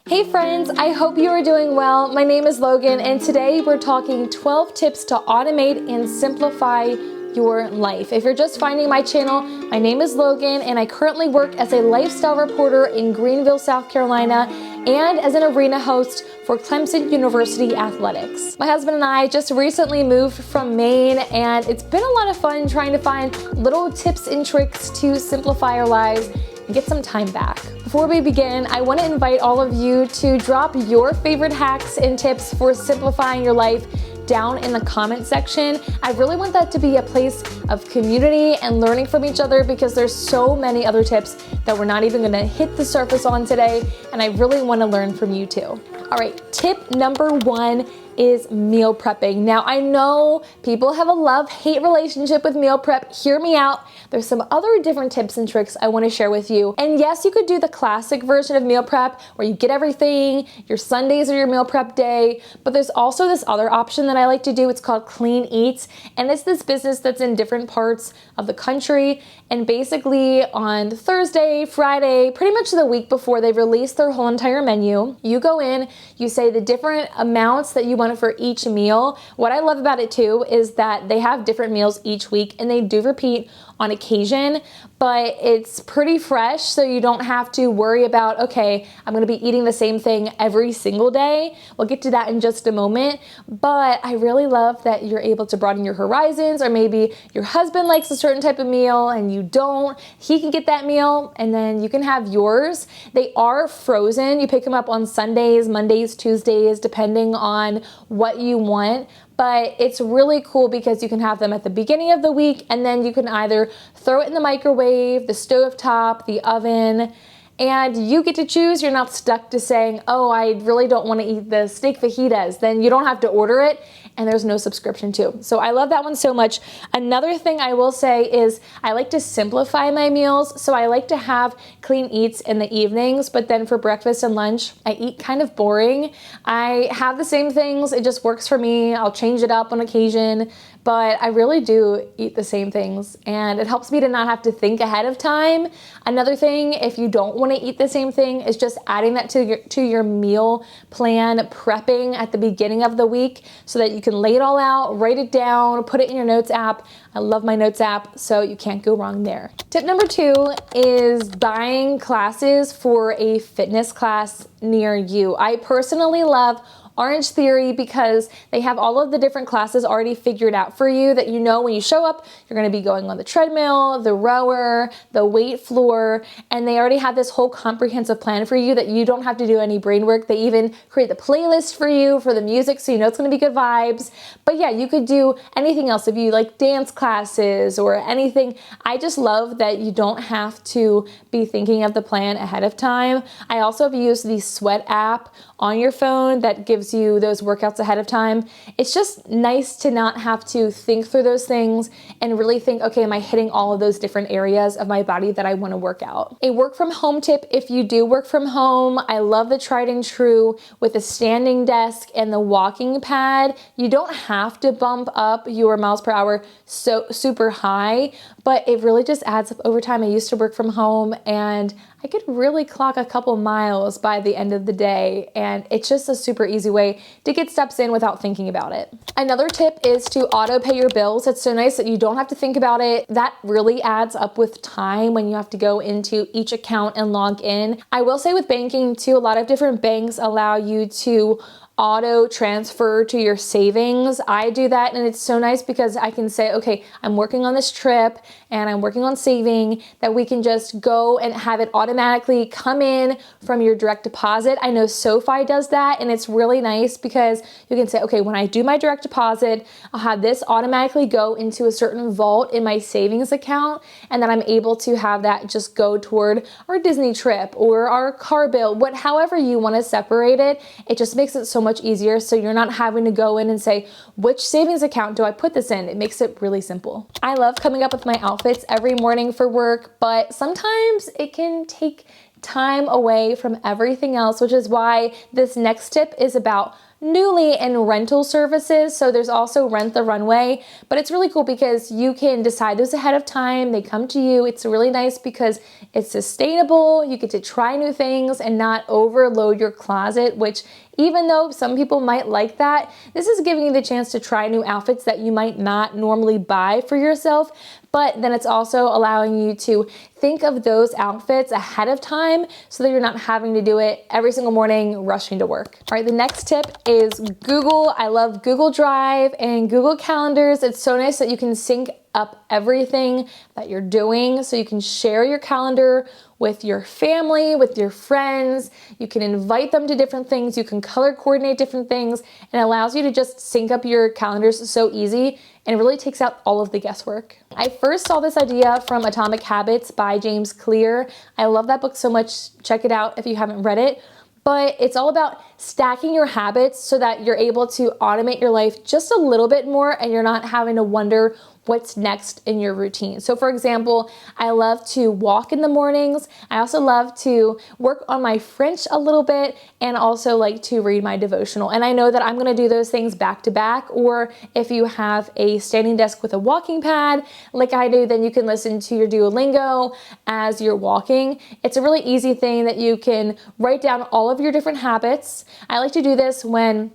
Hey friends, I hope you are doing well. My name is Logan and today we're talking 12 tips to automate and simplify your life. If you're just finding my channel, my name is Logan and I currently work as a lifestyle reporter in Greenville, South Carolina and as an arena host for Clemson University Athletics. My husband and I just recently moved from Maine and it's been a lot of fun trying to find little tips and tricks to simplify our lives and get some time back. Before we begin, I want to invite all of you to drop your favorite hacks and tips for simplifying your life down in the comment section. I really want that to be a place of community and learning from each other because there's so many other tips that we're not even gonna hit the surface on today, and I really wanna learn from you too. All right, tip number 1 is meal prepping. Now I know people have a love-hate relationship with meal prep. Hear me out. There's some other different tips and tricks I want to share with you. And yes, you could do the classic version of meal prep where you get everything, your Sundays are your meal prep day, but there's also this other option that I like to do. It's called Clean Eats, and it's this business that's in different parts of the country, and basically on Thursday, Friday, pretty much the week before they release their whole entire menu, you go in, you say the different amounts that you want for each meal. What I love about it too is that they have different meals each week and they do repeat on occasion, but it's pretty fresh, so you don't have to worry about, okay, I'm gonna be eating the same thing every single day. We'll get to that in just a moment, but I really love that you're able to broaden your horizons, or maybe your husband likes a certain type of meal and you don't. He can get that meal and then you can have yours. They are frozen. You pick them up on Sundays, Mondays, Tuesdays, depending on what you want. But it's really cool because you can have them at the beginning of the week and then you can either throw it in the microwave, the stove top, the oven, and you get to choose. You're not stuck to saying, oh, I really don't want to eat the steak fajitas. Then you don't have to order it and there's no subscription to. So I love that one so much. Another thing I will say is I like to simplify my meals. So I like to have Clean Eats in the evenings, but then for breakfast and lunch, I eat kind of boring. I have the same things. It just works for me. I'll change it up on occasion, but I really do eat the same things and it helps me to not have to think ahead of time. Another thing, if you don't want to eat the same thing, is just adding that to your meal plan, prepping at the beginning of the week so that you can lay it all out, write it down, put it in your notes app. I love my notes app, so you can't go wrong there. Tip number 2 is buying classes for a fitness class near you. I personally love Orange Theory because they have all of the different classes already figured out for you that you know when you show up, you're gonna be going on the treadmill, the rower, the weight floor, and they already have this whole comprehensive plan for you that you don't have to do any brain work. They even create the playlist for you for the music so you know it's gonna be good vibes. But yeah, you could do anything else if you like dance classes or anything. I just love that you don't have to be thinking of the plan ahead of time. I also have used the Sweat app on your phone that gives you those workouts ahead of time. It's just nice to not have to think through those things and really think, okay, am I hitting all of those different areas of my body that I want to work out? A work from home tip, if you do work from home, I love the tried and true with the standing desk and the walking pad. You don't have to bump up your miles per hour so super high, but it really just adds up over time. I used to work from home and I could really clock a couple miles by the end of the day, and it's just a super easy way to get steps in without thinking about it. Another tip is to auto pay your bills. It's so nice that you don't have to think about it. That really adds up with time when you have to go into each account and log in. I will say with banking too, a lot of different banks allow you to auto transfer to your savings. I do that and it's so nice because I can say, okay, I'm working on this trip and I'm working on saving, that we can just go and have it automatically come in from your direct deposit. I know SoFi does that and it's really nice because you can say, okay, when I do my direct deposit, I'll have this automatically go into a certain vault in my savings account, and then I'm able to have that just go toward our Disney trip or our car bill, however you want to separate it. It just makes it so much easier, so you're not having to go in and say, which savings account do I put this in? It makes it really simple. I love coming up with my outfits every morning for work, but sometimes it can take time away from everything else, which is why this next tip is about newly in rental services. So there's also Rent the Runway, but it's really cool because you can decide those ahead of time. They come to you. It's really nice because it's sustainable. You get to try new things and not overload your closet, which even though some people might like that, this is giving you the chance to try new outfits that you might not normally buy for yourself. But then it's also allowing you to think of those outfits ahead of time so that you're not having to do it every single morning rushing to work. All right, the next tip is Google. I love Google Drive and Google Calendars. It's so nice that you can sync up everything that you're doing so you can share your calendar with your family, with your friends. You can invite them to different things. You can color coordinate different things, and it allows you to just sync up your calendars so easy, and it really takes out all of the guesswork. I first saw this idea from Atomic Habits by James Clear. I love that book so much. Check it out if you haven't read it. But it's all about stacking your habits so that you're able to automate your life just a little bit more and you're not having to wonder what's next in your routine. So for example, I love to walk in the mornings. I also love to work on my French a little bit and also like to read my devotional. And I know that I'm gonna do those things back to back, or if you have a standing desk with a walking pad like I do, then you can listen to your Duolingo as you're walking. It's a really easy thing that you can write down all of your different habits. I like to do this when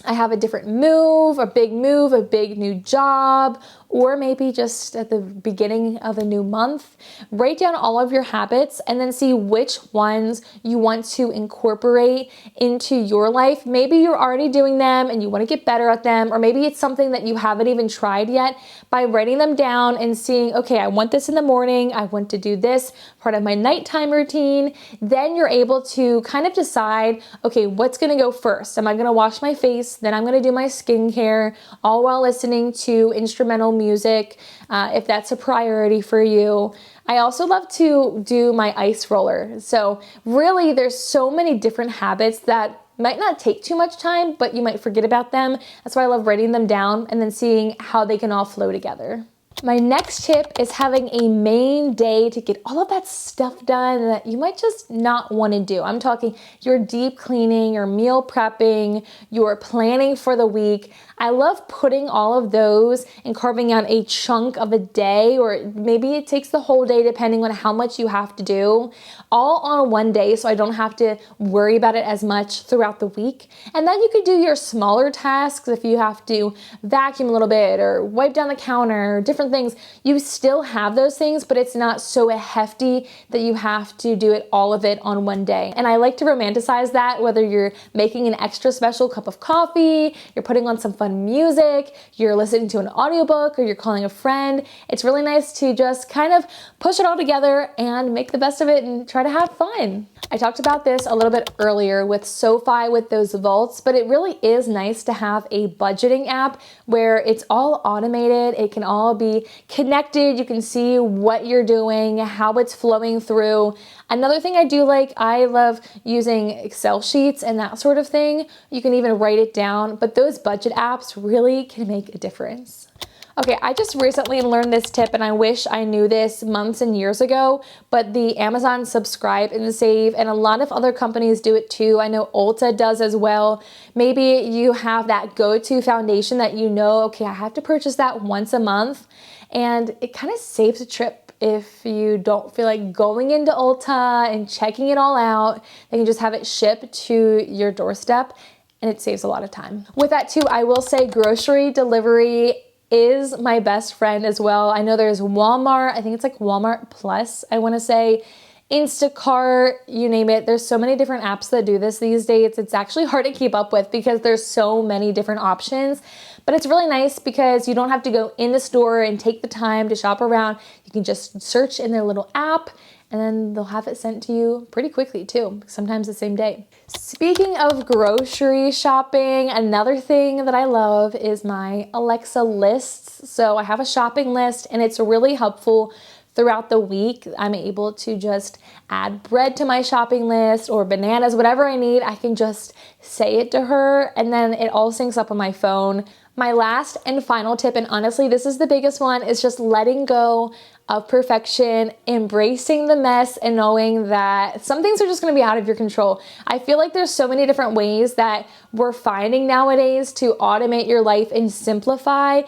I have a different move, a big new job, or maybe just at the beginning of a new month. Write down all of your habits and then see which ones you want to incorporate into your life. Maybe you're already doing them and you want to get better at them, or maybe it's something that you haven't even tried yet. By writing them down and seeing, okay, I want this in the morning, I want to do this part of my nighttime routine, then you're able to kind of decide, okay, what's gonna go first? Am I gonna wash my face? Then I'm gonna do my skincare, all while listening to instrumental music, if that's a priority for you. I also love to do my ice roller. So really there's so many different habits that might not take too much time, but you might forget about them. That's why I love writing them down and then seeing how they can all flow together. My next tip is having a main day to get all of that stuff done that you might just not want to do. I'm talking your deep cleaning, your meal prepping, your planning for the week. I love putting all of those and carving out a chunk of a day, or maybe it takes the whole day depending on how much you have to do, all on one day so I don't have to worry about it as much throughout the week. And then you could do your smaller tasks if you have to vacuum a little bit or wipe down the counter or different things. You still have those things, but it's not so hefty that you have to do all of it on one day. And I like to romanticize that, whether you're making an extra special cup of coffee, you're putting on some fun music, you're listening to an audiobook, or you're calling a friend. It's really nice to just kind of push it all together and make the best of it and try to have fun. I talked about this a little bit earlier with SoFi with those vaults, but it really is nice to have a budgeting app where it's all automated. It can all be connected. You can see what you're doing, how it's flowing through. Another thing I do like, I love using Excel sheets and that sort of thing. You can even write it down, but those budget apps really can make a difference. Okay, I just recently learned this tip and I wish I knew this months and years ago, but the Amazon Subscribe and Save and a lot of other companies do it too. I know Ulta does as well. Maybe you have that go-to foundation that you know, okay, I have to purchase that once a month, and it kind of saves a trip. If you don't feel like going into Ulta and checking it all out, they can just have it shipped to your doorstep, and it saves a lot of time. With that too, I will say grocery delivery is my best friend as well. I know there's Walmart, I think it's like Walmart Plus, I wanna say, Instacart, you name it. There's so many different apps that do this these days. It's actually hard to keep up with because there's so many different options, but it's really nice because you don't have to go in the store and take the time to shop around. You can just search in their little app and then they'll have it sent to you pretty quickly too, sometimes the same day. Speaking of grocery shopping, another thing that I love is my Alexa lists. So I have a shopping list and it's really helpful throughout the week. I'm able to just add bread to my shopping list or bananas, whatever I need. I can just say it to her and then it all syncs up on my phone. My last and final tip, and honestly, this is the biggest one, is just letting go of perfection, embracing the mess, and knowing that some things are just going to be out of your control. I feel like there's so many different ways that we're finding nowadays to automate your life and simplify.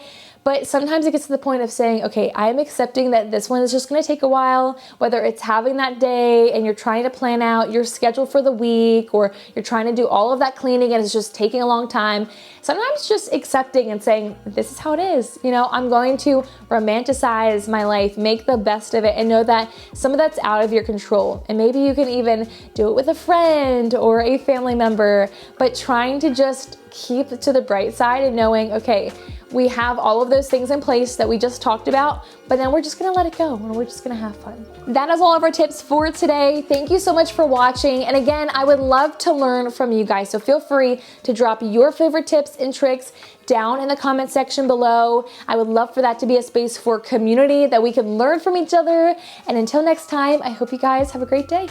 But sometimes it gets to the point of saying, okay, I am accepting that this one is just going to take a while, whether it's having that day and you're trying to plan out your schedule for the week, or you're trying to do all of that cleaning and it's just taking a long time. Sometimes just accepting and saying, this is how it is. You know, I'm going to romanticize my life, make the best of it, and know that some of that's out of your control. And maybe you can even do it with a friend or a family member, but trying to just keep to the bright side and knowing, okay, we have all of those things in place that we just talked about, but then we're just gonna let it go and we're just gonna have fun. That is all of our tips for today. Thank you so much for watching. And again, I would love to learn from you guys. So feel free to drop your favorite tips and tricks down in the comment section below. I would love for that to be a space for community that we can learn from each other. And until next time, I hope you guys have a great day.